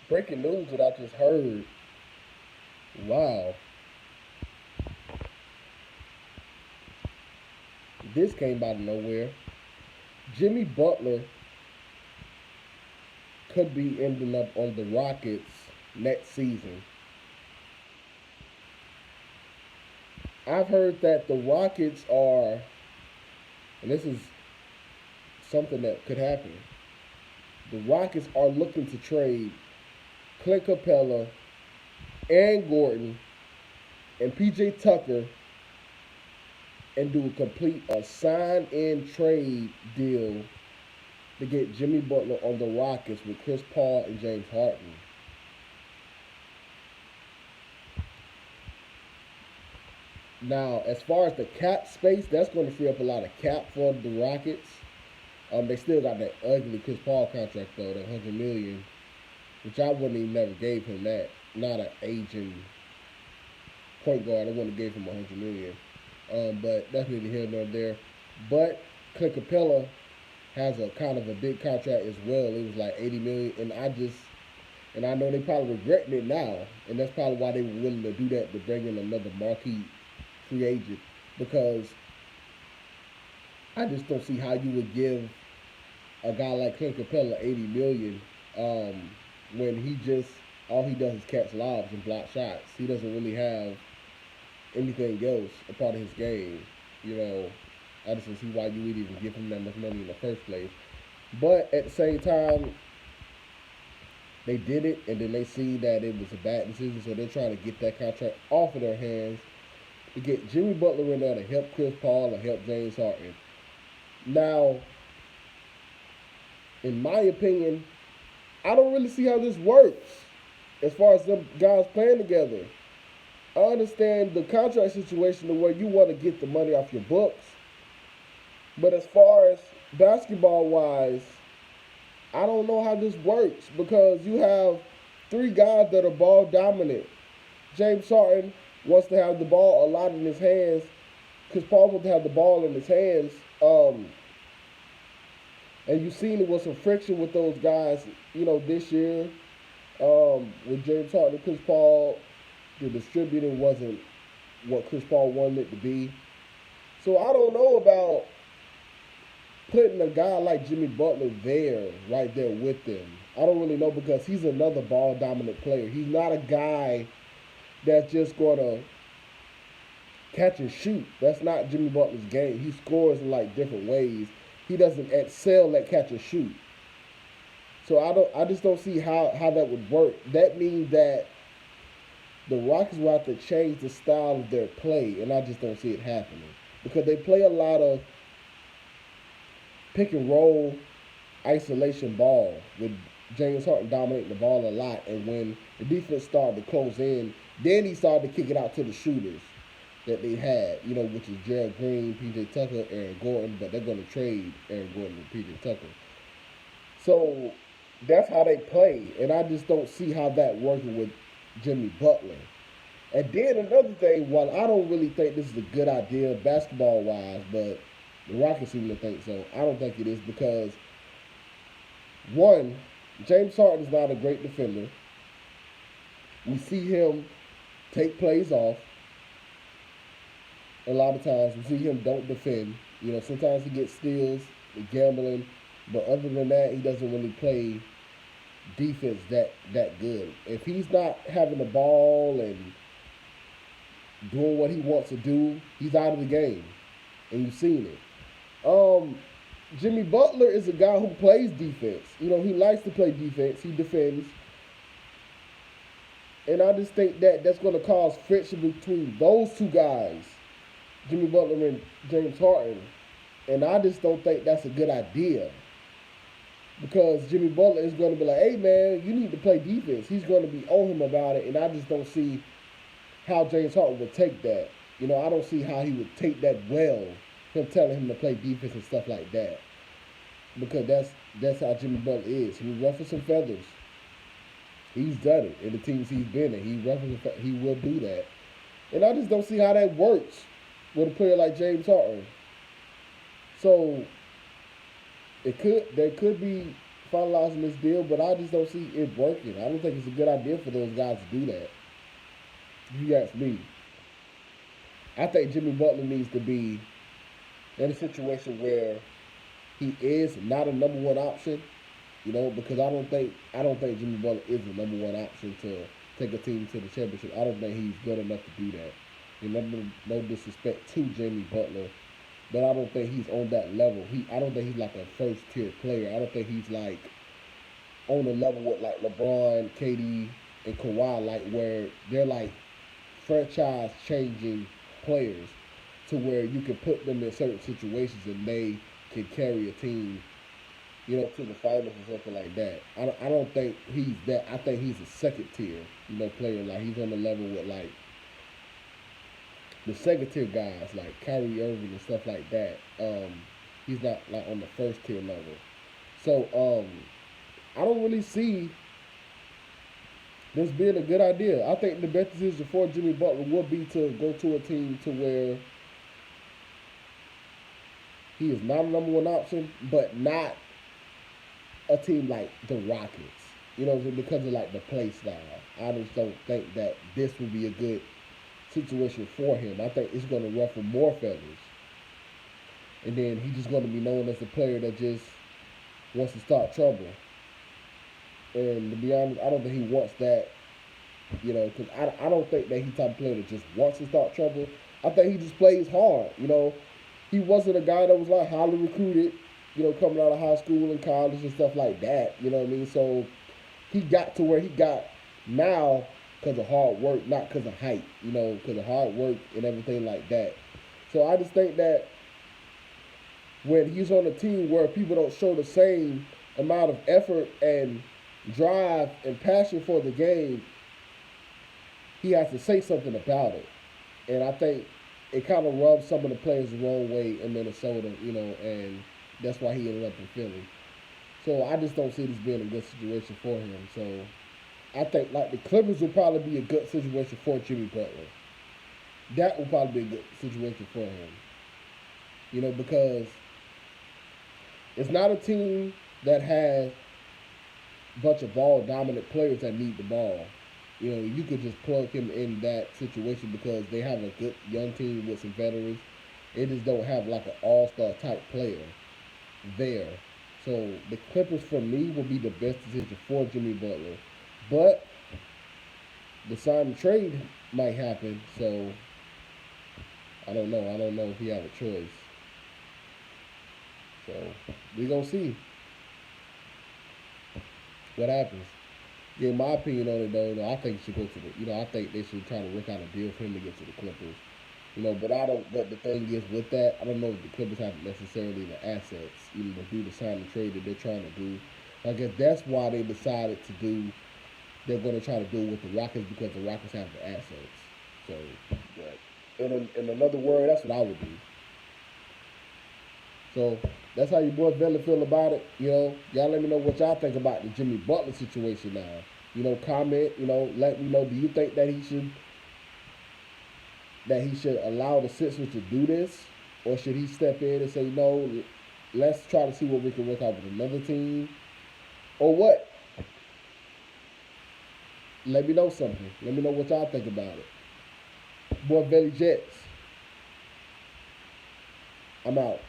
Breaking news that I just heard. Wow, this came out of nowhere. Jimmy Butler could be ending up on the Rockets next season. I've heard that the Rockets are, and this is something that could happen. The Rockets are looking to trade Clint Capella, Aaron Gordon, and PJ Tucker and do a complete sign and trade deal to get Jimmy Butler on the Rockets with Chris Paul and James Harden. Now, as far as the cap space, that's going to free up a lot of cap for the Rockets. They still got that ugly Chris Paul contract though, that 100 million, which I wouldn't even never gave him that. Not an aging point guard, I wouldn't have gave him 100 million. But that's neither here nor there. But Clint Capella has a kind of a big contract as well. It was like 80 million, and I know they probably regretting it now, and that's probably why they were willing to do that to bring in another marquee free agent because I just don't see how you would give a guy like Clint Capella 80 million when he just all he does is catch lobs and block shots. He doesn't really have anything else a part of his game. You know, I just don't see why you would even give him that much money in the first place. But at the same time, they did it, and then they see that it was a bad decision, so they're trying to get that contract off of their hands to get Jimmy Butler in there to help Chris Paul and help James Harden. Now, in my opinion, I don't really see how this works as far as them guys playing together. I understand the contract situation to where you want to get the money off your books, but as far as basketball wise, I don't know how this works because you have three guys that are ball dominant. James Harden wants to have the ball a lot in his hands because Paul wants to have the ball in his hands. And you've seen it was some friction with those guys, this year with James Harden and Chris Paul. The distributing wasn't what Chris Paul wanted it to be. So I don't know about putting a guy like Jimmy Butler there, right there with them. I don't really know because he's another ball dominant player. He's not a guy that's just going to catch and shoot. That's not Jimmy Butler's game. He scores in like different ways. He doesn't excel at catch and shoot. So I just don't see how that would work. That means that the Rockets will have to change the style of their play, and I just don't see it happening because they play a lot of pick and roll isolation ball with James Harden dominating the ball a lot, and when the defense started to close in, then he started to kick it out to the shooters that they had, which is Gerald Green, PJ Tucker, Aaron Gordon, but they're going to trade Aaron Gordon and PJ Tucker. So that's how they play, and I just don't see how that working with Jimmy Butler. And then another thing, while I don't really think this is a good idea basketball wise, but the Rockets seem to think so, I don't think it is because one, James Harden is not a great defender. We see him take plays off. A lot of times we see him don't defend. Sometimes he gets steals, gambling, but other than that, he doesn't really play defense that good. If he's not having the ball and doing what he wants to do, he's out of the game, and you've seen it. Jimmy Butler is a guy who plays defense. He likes to play defense. He defends, and I just think that that's going to cause friction between those two guys, Jimmy Butler and James Harden, and I just don't think that's a good idea. Because Jimmy Butler is going to be like, hey, man, you need to play defense. He's going to be on him about it, and I just don't see how James Harden would take that. I don't see how he would take that well, him telling him to play defense and stuff like that. Because that's how Jimmy Butler is. He ruffles some feathers. He's done it in the teams he's been in. He will do that. And I just don't see how that works with a player like James Harden. So there could be finalizing this deal, but I just don't see it working. I don't think it's a good idea for those guys to do that. If you ask me, I think Jimmy Butler needs to be in a situation where he is not a number one option, because I don't think Jimmy Butler is the number one option to take a team to the championship. I don't think he's good enough to do that. No disrespect to Jimmy Butler, but I don't think he's on that level. I don't think he's like a first tier player. I don't think he's like on a level with like LeBron, KD, and Kawhi, like where they're like franchise changing players to where you can put them in certain situations and they can carry a team, to the finals or something like that. I don't think he's that. I think he's a second tier, player. Like he's on the level with like the second tier guys like Kyrie Irving and stuff like that. He's not like on the first tier level. So I don't really see this being a good idea. I think the best decision for Jimmy Butler would be to go to a team to where he is not a number one option, but not a team like the Rockets. Because of like the play style. I just don't think that this would be a good situation for him. I think it's going to ruffle more feathers. And then he's just going to be known as a player that just wants to start trouble. And to be honest, I don't think he wants that, because I don't think that he's the type of player that just wants to start trouble. I think he just plays hard. He wasn't a guy that was like highly recruited, coming out of high school and college and stuff like that. You know what I mean? So he got to where he got now because of hard work, not because of height, because of hard work and everything like that. So I just think that when he's on a team where people don't show the same amount of effort and drive and passion for the game, he has to say something about it. And I think it kind of rubs some of the players the wrong way in Minnesota, and that's why he ended up in Philly. So I just don't see this being a good situation for him. So I think like the Clippers would probably be a good situation for Jimmy Butler. That would probably be a good situation for him. Because it's not a team that has a bunch of ball dominant players that need the ball. You could just plug him in that situation because they have a good young team with some veterans. They just don't have like an all-star type player there. So the Clippers for me will be the best decision for Jimmy Butler. But the sign and trade might happen, so I don't know. I don't know if he have a choice. So we gonna see what happens. Yeah, my opinion on it though, I think he should go to I think they should try to work out a deal for him to get to the Clippers. But I don't. But the thing is, with that, I don't know if the Clippers have necessarily the assets, to do the sign and trade that they're trying to do. I guess that's why they decided to do. They're going to try to do it with the Rockets because the Rockets have the assets. So, in another word, that's what I would do. So that's how your boy Vela feel about it. Y'all let me know what y'all think about the Jimmy Butler situation now. Comment. Let me know. Do you think that he should allow the Sixers to do this, or should he step in and say no? Let's try to see what we can work out with another team, or what? Let me know something. Let me know what y'all think about it. Boy, Valley Jets. I'm out.